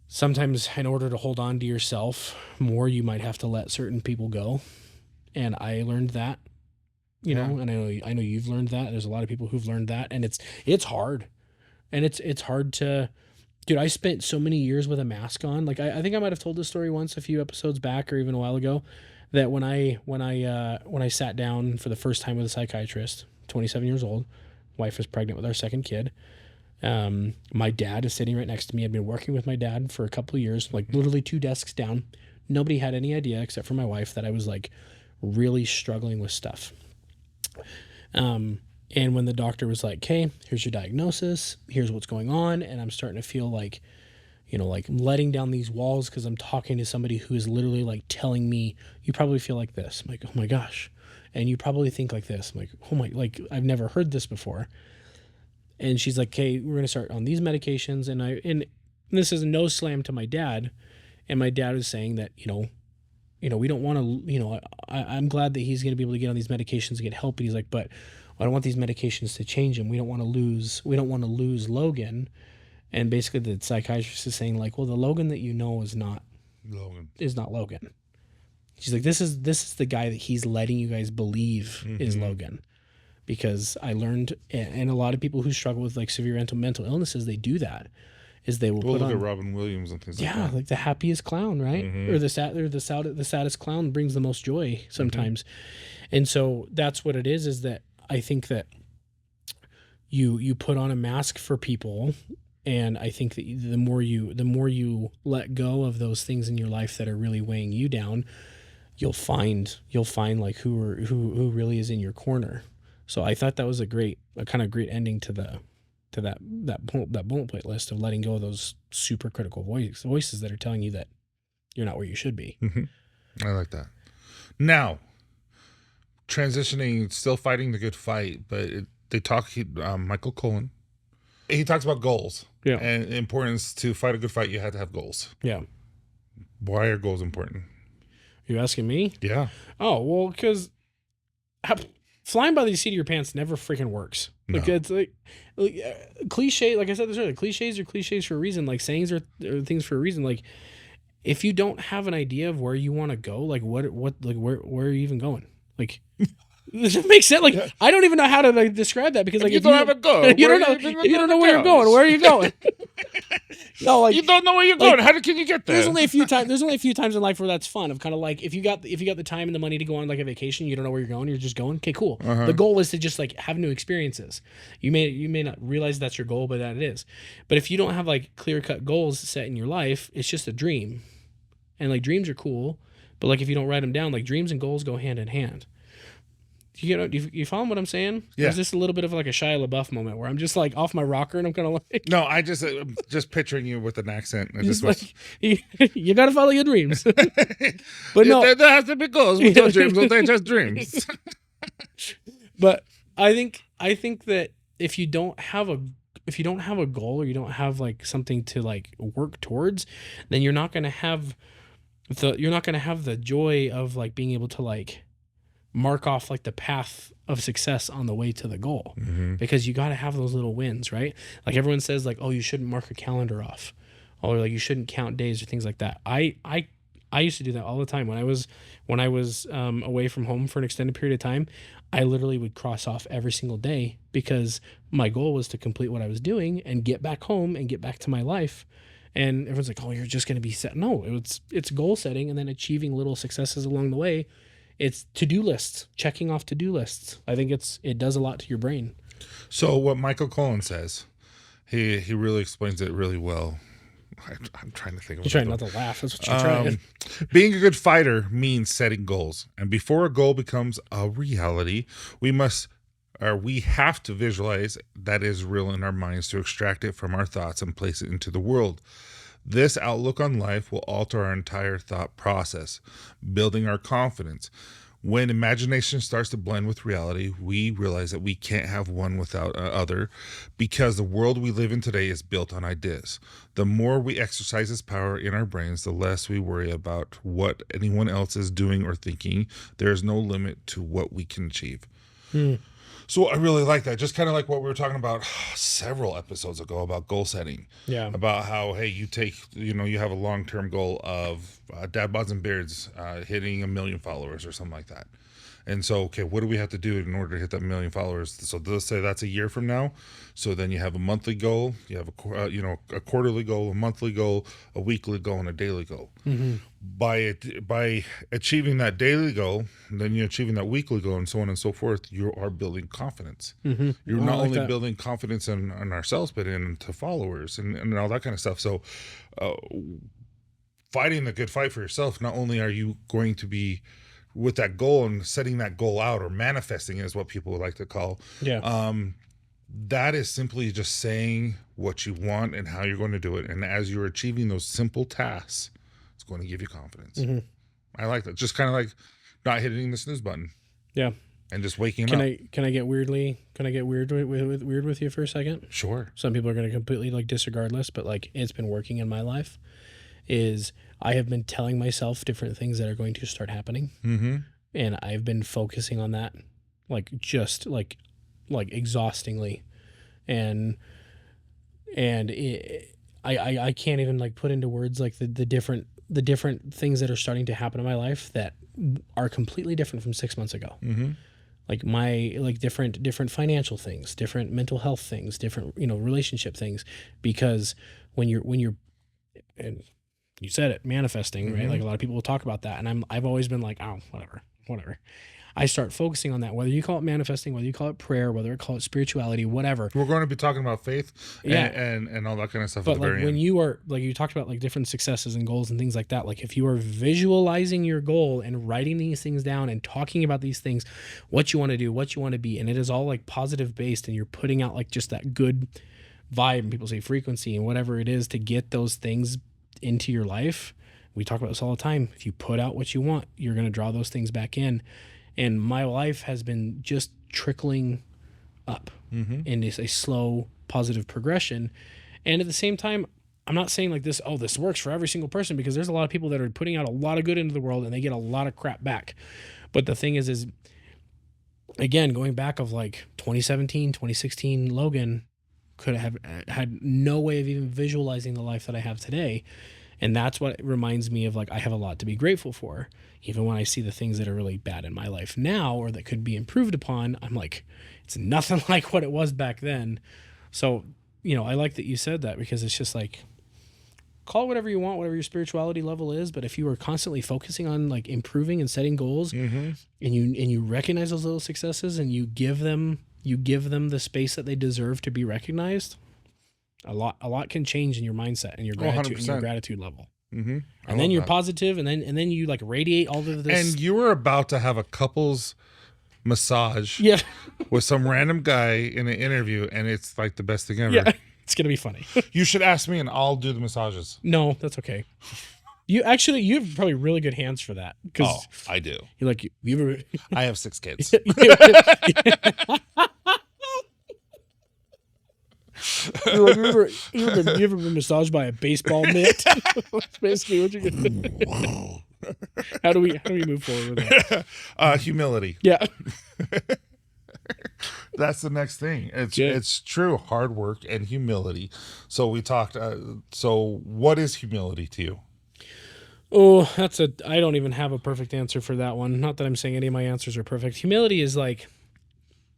sometimes in order to hold on to yourself more, you might have to let certain people go. And I learned that, and I know you've learned that. There's a lot of people who've learned that, and it's hard. And it's hard to, dude, I spent so many years with a mask on. Like, I think I might have told this story once a few episodes back, or even a while ago, that when I sat down for the first time with a psychiatrist, 27 years old, wife was pregnant with our second kid. My dad is sitting right next to me. I'd been working with my dad for a couple of years, like literally 2 desks down. Nobody had any idea except for my wife that I was like really struggling with stuff. And when the doctor was like, "Okay, here's your diagnosis, here's what's going on," and I'm starting to feel like, like letting down these walls, because I'm talking to somebody who is literally like telling me, "You probably feel like this." I'm like, "Oh my gosh." And you probably think like this. I'm like, "Oh my, like, I've never heard this before." And she's like, "Okay, we're going to start on these medications." And this is no slam to my dad. And my dad was saying that, we don't want to, I'm glad that he's going to be able to get on these medications to get help. And he's like, "But I don't want these medications to change him. We don't want to lose Logan." And basically the psychiatrist is saying like, "Well, the Logan that you know is not Logan. She's like, this is the guy that he's letting you guys believe is Logan." Because I learned, and a lot of people who struggle with like severe mental illnesses, they do that. is they will We'll put look on at Robin Williams and things like yeah, that. like the happiest clown, right? Or the saddest clown brings the most joy sometimes. And so that's what it is that I think that you put on a mask for people, and I think that the more you let go of those things in your life that are really weighing you down, you'll find like who really is in your corner. So I thought that was a kind of great ending to that bullet point list of letting go of those super critical voices that are telling you that you're not where you should be. I like that. Now, transitioning, still fighting the good fight, but Michael Cohen, he talks about goals. Yeah. And the importance to fight a good fight, you have to have goals. Yeah. Why are goals important? You asking me? Yeah. Oh, well, because flying by the seat of your pants never freaking works. No. Like it's like cliche. Like I said this earlier, cliches are cliches for a reason. Like sayings are things for a reason. Like if you don't have an idea of where you want to go, like where are you even going? Like does it make sense? Like I don't even know how to like describe that because like if you don't have a goal, you don't know where you're going. Where are you going? No, like you don't know where you're going. How can you get there? There's only a few times in life where that's fun. Of kind of like if you got the time and the money to go on like a vacation, you don't know where you're going. You're just going. Okay, cool. The goal is to just like have new experiences. You may not realize that's your goal, but that it is. But if you don't have like clear cut goals set in your life, it's just a dream. And like dreams are cool, but like if you don't write them down, like dreams and goals go hand in hand. You follow what I'm saying? Yeah. Is this a little bit of like a Shia LaBeouf moment where I'm just like off my rocker and I'm kind of like... No, I'm just picturing you with an accent. You got to follow your dreams. But no. There has to be goals with your dreams, or they're just dreams. But I think that if you don't have a goal or you don't have like something to like work towards, then you're not going to have the joy of like being able to like mark off like the path of success on the way to the goal, because you got to have those little wins, right? Like everyone says like, oh, you shouldn't mark a calendar off, or like you shouldn't count days or things like that. I used to do that all the time when I was away from home for an extended period of time. I literally would cross off every single day because my goal was to complete what I was doing and get back home and get back to my life. And everyone's like, oh, you're just going to be set. No, it's goal setting and then achieving little successes along the way. It's to-do lists, checking off to-do lists. I think it does a lot to your brain. So what Michael Cohen says, he really explains it really well. I'm trying to think of it. You're trying not to laugh. That's what you're trying. Being a good fighter means setting goals. And before a goal becomes a reality, we have to visualize that is real in our minds to extract it from our thoughts and place it into the world. This outlook on life will alter our entire thought process, building our confidence. When imagination starts to blend with reality, we realize that we can't have one without other, because the world we live in today is built on ideas. The more we exercise this power in our brains, the less we worry about what anyone else is doing or thinking. There is no limit to what we can achieve. So I really like that. Just kind of like what we were talking about several episodes ago about goal setting. Yeah. About how, hey, you have a long-term goal of Dad, Bods, and Beards hitting 1 million followers or something like that. And so, okay, what do we have to do in order to hit that 1 million followers? So let's say that's a year from now. So then you have a monthly goal, you have a quarterly goal, a monthly goal, a weekly goal, and a daily goal. By achieving that daily goal, then you're achieving that weekly goal, and so on and so forth. You are building confidence. You're not only building confidence in ourselves, but into followers and all that kind of stuff. So, fighting the good fight for yourself. Not only are you going to be with that goal and setting that goal out, or manifesting is what people would like to call. Yeah. That is simply just saying what you want and how you're going to do it. And as you're achieving those simple tasks, it's going to give you confidence. I like that. Just kind of like not hitting the snooze button. Yeah. And just waking up. Can I get weird with you for a second? Sure. Some people are going to completely like disregard this, but like it's been working in my life. Is I have been telling myself different things that are going to start happening. And I've been focusing on that like just like exhaustingly. And I can't even like put into words like the different things that are starting to happen in my life that are completely different from 6 months ago. like my like different financial things, different mental health things, different relationship things, because when you're and you said it, manifesting, right? Like a lot of people will talk about that, and I've always been like, oh, whatever. I start focusing on that, whether you call it manifesting, whether you call it prayer, whether you call it spirituality, whatever. We're going to be talking about faith and all that kind of stuff. But like when you are, like you talked about like different successes and goals and things like that, like if you are visualizing your goal and writing these things down and talking about these things, what you want to do, what you want to be, and it is all like positive based, and you're putting out like just that good vibe, and people say frequency and whatever it is to get those things into your life. We talk about this all the time. If you put out what you want, you're going to draw those things back in. And my life has been just trickling up in a slow, positive progression. And at the same time, I'm not saying like this works for every single person, because there's a lot of people that are putting out a lot of good into the world and they get a lot of crap back. But the thing is again, going back of like 2017, 2016, Logan could have had no way of even visualizing the life that I have today. And that's what reminds me of like, I have a lot to be grateful for. Even when I see the things that are really bad in my life now, or that could be improved upon, I'm like, it's nothing like what it was back then. So, I like that you said that, because it's just like, call it whatever you want, whatever your spirituality level is. But if you are constantly focusing on like improving and setting goals, and you recognize those little successes, and you give them the space that they deserve to be recognized, a lot can change in your mindset and your gratitude level. And then you're positive, and then you like radiate all of this. And you were about to have a couple's massage with some random guy in an interview, and it's like the best thing ever. Yeah, it's gonna be funny. You should ask me and I'll do the massages. No, that's okay. You have probably really good hands for that. Oh, I do. You're like, you ever... I have 6 kids. You ever been massaged by a baseball mitt? That's basically what you're gonna. How do we move forward with that? Humility. Yeah. That's the next thing. It's true hard work and humility. So we talked. So what is humility to you? Oh, I don't even have a perfect answer for that one. Not that I'm saying any of my answers are perfect. Humility is like,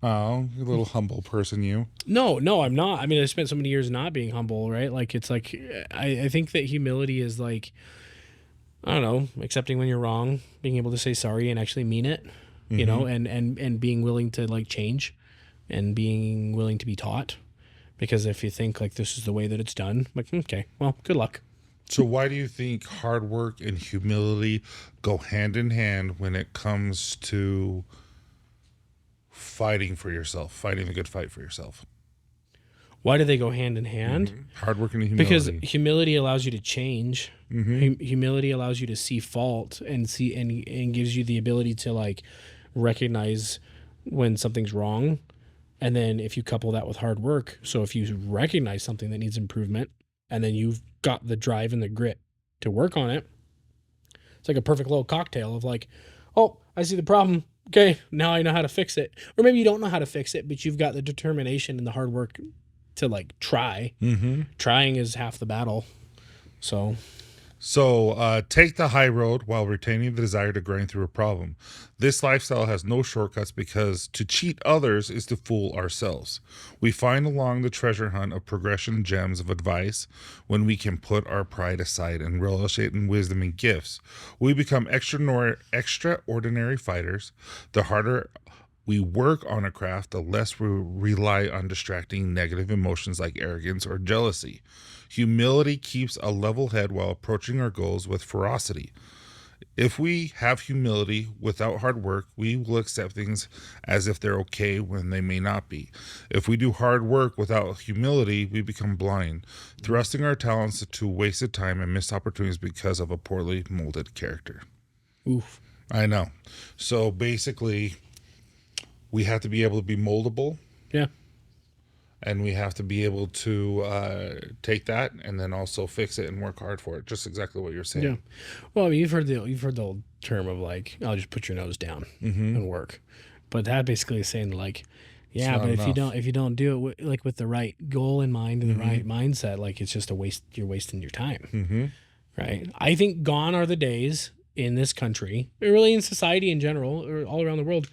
oh, you little humble person, you. No, I'm not. I mean, I spent so many years not being humble, right? Like, it's like, I think that humility is like, I don't know, accepting when you're wrong, being able to say sorry and actually mean it, you know, and being willing to like change and being willing to be taught. Because if you think like this is the way that it's done, like, okay, well, good luck. So why do you think hard work and humility go hand in hand when it comes to fighting for yourself, fighting the good fight for yourself? Why do they go hand in hand? Hard work and humility. Because humility allows you to change. Humility allows you to see fault and gives you the ability to like recognize when something's wrong. And then if you couple that with hard work, so if you recognize something that needs improvement, and then you've got the drive and the grit to work on it, it's like a perfect little cocktail of like, oh, I see the problem. Okay, now I know how to fix it. Or maybe you don't know how to fix it, but you've got the determination and the hard work to like try. Trying is half the battle. So take the high road while retaining the desire to grind through a problem. This lifestyle has no shortcuts, because to cheat others is to fool ourselves. We find along the treasure hunt of progression gems of advice when we can put our pride aside and relish it in wisdom and gifts. We become extraordinary fighters. The harder we work on a craft, the less we rely on distracting negative emotions like arrogance or jealousy. Humility keeps a level head while approaching our goals with ferocity. If we have humility without hard work, we will accept things as if they're okay when they may not be. If we do hard work without humility, we become blind, thrusting our talents to wasted time and missed opportunities because of a poorly molded character. Oof. I know. So basically, we have to be able to be moldable. Yeah. And we have to be able to take that and then also fix it and work hard for it. Just exactly what you're saying. Yeah. Well, I mean, you've heard the old term of like, I'll just put your nose down and work. But that basically is saying like, yeah, but if you don't do it with the right goal in mind and the right mindset, like it's just a waste. You're wasting your time. Right. I think gone are the days in this country, or really in society in general, or all around the world,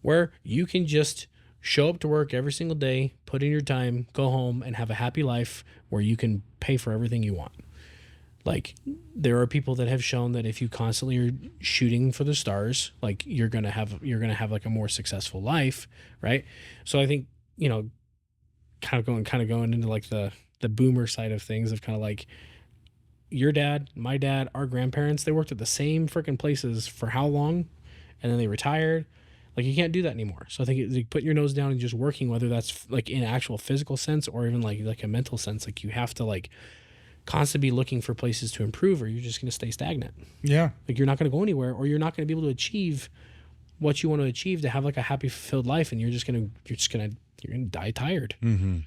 where you can just show up to work every single day, put in your time, go home, and have a happy life where you can pay for everything you want. Like, there are people that have shown that if you constantly are shooting for the stars, like you're gonna have like a more successful life, right? So I think, you know, kind of going into like the boomer side of things, of kind of like your dad, my dad, our grandparents, they worked at the same freaking places for how long, and then they retired. Like, you can't do that anymore. So I think like put your nose down and just working, whether that's like in actual physical sense or even like a mental sense. Like, you have to like constantly be looking for places to improve, or you're just going to stay stagnant. Yeah. Like, you're not going to go anywhere, or you're not going to be able to achieve what you want to achieve to have like a happy, fulfilled life. And you're going to die tired. Mm-hmm.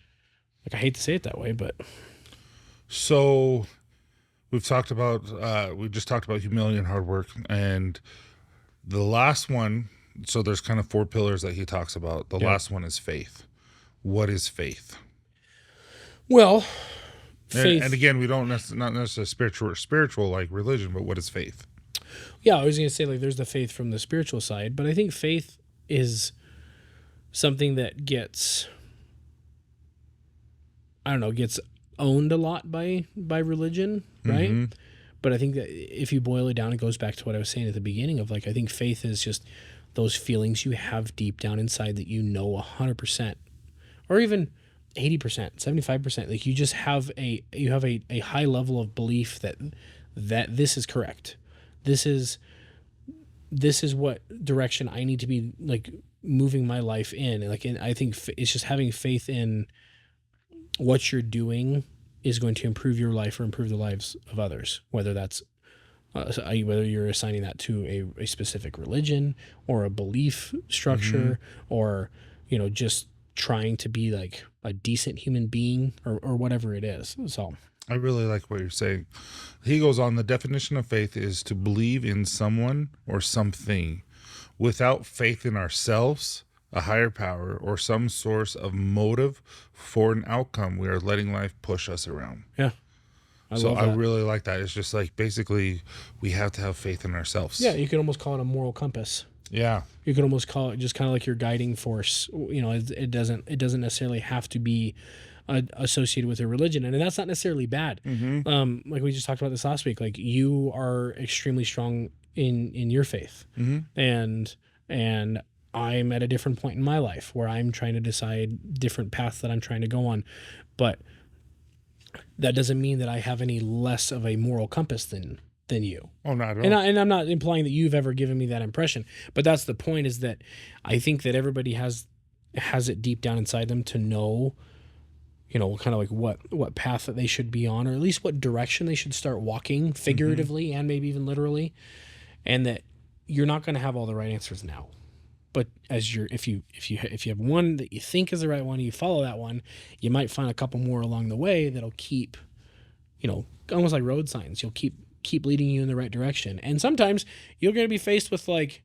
Like, I hate to say it that way, but. So we just talked about humility and hard work. And the last one, so there's kind of 4 pillars that he talks about. The last one is faith. What is faith? Well, faith. And again, we don't not necessarily spiritual like religion, but what is faith? Yeah, I was going to say, like, there's the faith from the spiritual side, but I think faith is something that gets owned a lot by religion, right? Mm-hmm. But I think that if you boil it down, it goes back to what I was saying at the beginning of, like, I think faith is just those feelings you have deep down inside that you know 100%, or even 80%, 75%. Like, you just have a high level of belief that this is correct. This is what direction I need to be, like, moving my life in. Like, and I think it's just having faith in what you're doing is going to improve your life or improve the lives of others, whether that's whether you're assigning that to a specific religion or a belief structure, or, you know, just trying to be like a decent human being, or whatever it is. So I really like what you're saying. He goes on, the definition of faith is to believe in someone or something without faith in ourselves, a higher power, or some source of motive for an outcome. We are letting life push us around. Yeah. I really like that. It's just like, basically, we have to have faith in ourselves. Yeah, you could almost call it a moral compass. Yeah. You could almost call it just kind of like your guiding force. You know, it doesn't necessarily have to be associated with a religion, and that's not necessarily bad. Mm-hmm. Like we just talked about this last week. Like, you are extremely strong in your faith, and I'm at a different point in my life where I'm trying to decide different paths that I'm trying to go on, but that doesn't mean that I have any less of a moral compass than you. Oh, not at all. And I'm not implying that you've ever given me that impression, but that's the point, is that I think that everybody has it deep down inside them to know, you know, kind of like what path that they should be on, or at least what direction they should start walking, figuratively and maybe even literally, and that you're not going to have all the right answers now. But if you have one that you think is the right one, and you follow that one, you might find a couple more along the way that'll keep, you know, almost like road signs. You'll keep leading you in the right direction. And sometimes you're going to be faced with like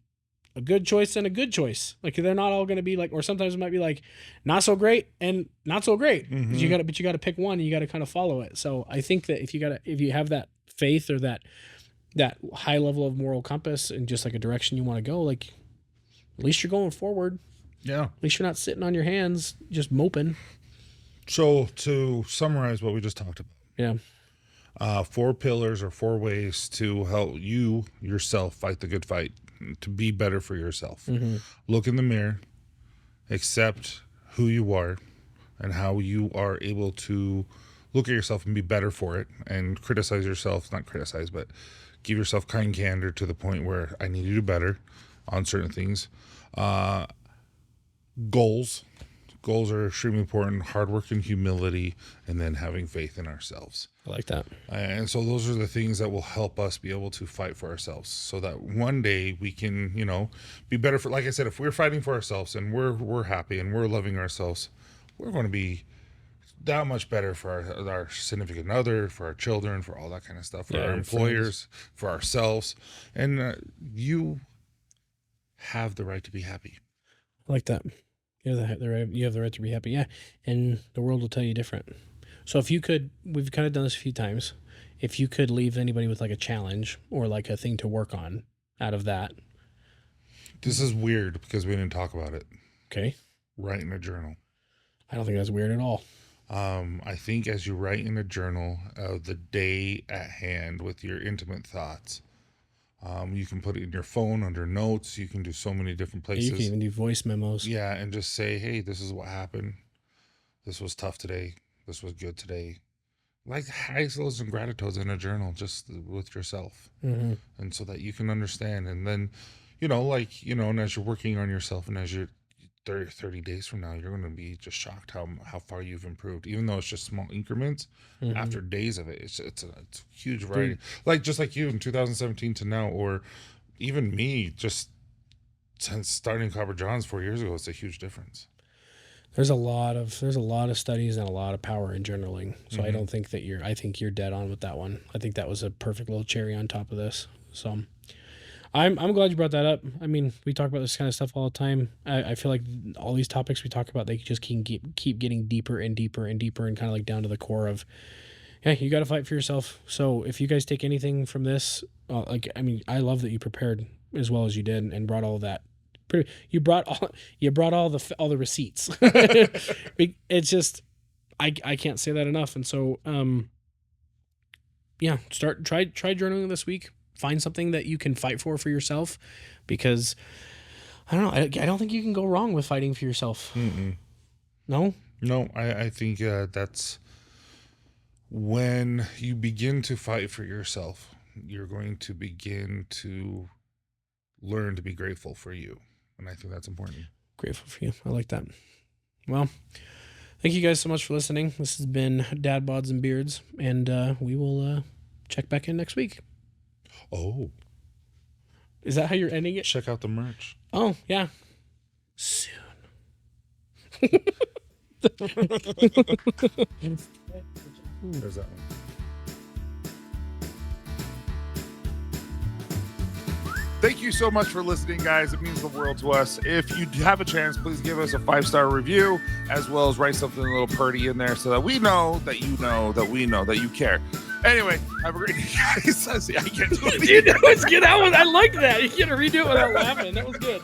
a good choice and a good choice. Like, they're not all going to be like, or sometimes it might be like not so great and not so great. Mm-hmm. You got to pick one, and you got to kind of follow it. So I think that if you have that faith, or that high level of moral compass, and just like a direction you want to go, like, at least you're going forward. Yeah. At least you're not sitting on your hands just moping. So to summarize what we just talked about. Yeah. 4 pillars, or 4 ways to help you yourself fight the good fight, to be better for yourself. Mm-hmm. Look in the mirror, accept who you are and how you are able to look at yourself and be better for it, and criticize yourself, not criticize, but give yourself kind candor to the point where I need to do better on certain things. Goals are extremely important. Hard work and humility, and then having faith in ourselves. I like that. And so those are the things that will help us be able to fight for ourselves, so that one day we can, you know, be better for, like I said, if we're fighting for ourselves and we're happy and we're loving ourselves, we're going to be that much better for our significant other, for our children, for all that kind of stuff, for our employers, for ourselves. And you have the right to be happy. I like that. You have the right to be happy. Yeah. And the world will tell you different. So if you could, we've kind of done this a few times, if you could leave anybody with like a challenge or like a thing to work on out of that. This is weird because we didn't talk about it. Okay. Write in a journal. I don't think that's weird at all. I think as you write in a journal of the day at hand with your intimate thoughts, you can put it in your phone under notes. You can do so many different places. You can even do voice memos. Yeah, and just say, hey, this is what happened. This was tough today. This was good today. Like highs, lows, and gratitudes in a journal, just with yourself. Mm-hmm. And so that you can understand. And then, and as you're working on yourself and as you're 30 days from now, you're going to be just shocked how far you've improved, even though it's just small increments. Mm-hmm. After days of it, it's a huge variety. Just like you in 2017 to now, or even me just since starting Copper John's 4 years ago, it's a huge difference. There's a lot of studies and a lot of power in journaling. So Mm-hmm. I don't think that I think you're dead on with that one. I think that was a perfect little cherry on top of this. So I'm glad you brought that up. I mean, we talk about this kind of stuff all the time. I feel like all these topics we talk about, they just keep getting deeper and deeper and deeper, and kind of like down to the core of, hey, you got to fight for yourself. So if you guys take anything from this, I love that you prepared as well as you did and brought all of that. You brought all the receipts. It's just I can't say that enough. And so try journaling this week. Find something that you can fight for yourself, because I don't know. I don't think you can go wrong with fighting for yourself. Mm-mm. No, I think that's when you begin to fight for yourself, you're going to begin to learn to be grateful for you. And I think that's important. Grateful for you. I like that. Well, thank you guys so much for listening. This has been Dad, Bods, and Beards, and we will check back in next week. Oh. Is that how you're ending it? Check out the merch. Oh, yeah. Soon. There's that one. Thank you so much for listening, guys. It means the world to us. If you have a chance, please give us a 5-star review, as well as write something a little pretty in there so that we know that you know that we know that you care. Anyway, have a great day, guys. See, I can't do it. Dude, that was good. I liked that. You can't redo it without laughing. That was good.